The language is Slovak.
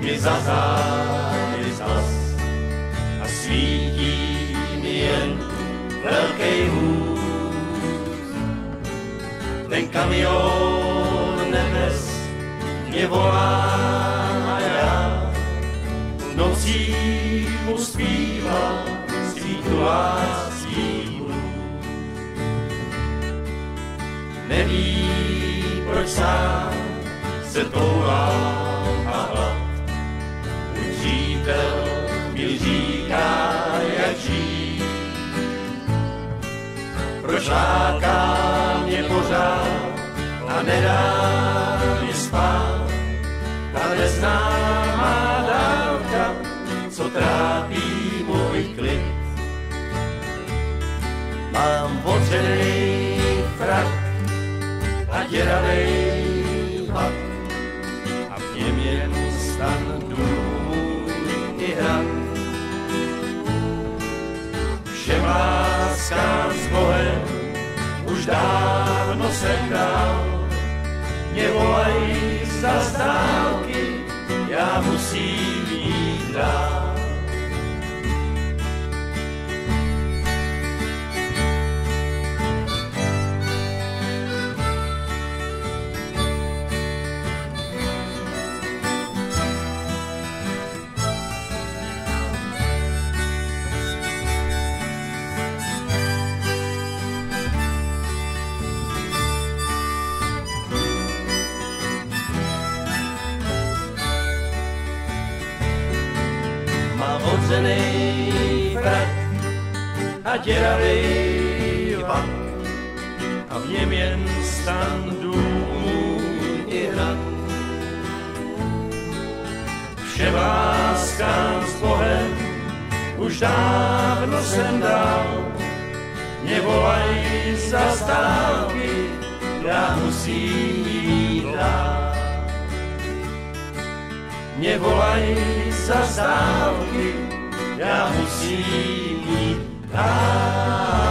mi za zády zas a svítí mi jen velký hůz. Ten kamion nebes mě volá a já nocí mu zpívám svýtu lásky blues. Neví, proč sám se toulá a hlad. Můj přítel mi říká, jak žít. Proč láká mě pořád a nedá mi spát. Ta neznámá dálka, co trápí můj klid. Mám otřený frak a děravej pak a v něm jen stan dům i hrad. Všem láskám s Bohem už dávno jsem dal. Mě volají za zdálky, já musím jít dál. Mám odřenej frak a děravej vak a v něm jen stan důmů i hrad. Všem láskám s Bohem už dávno jsem dal. Mě volají za zdálky, já musím jít dál. Mě volají za zdálky, já musím jít dál.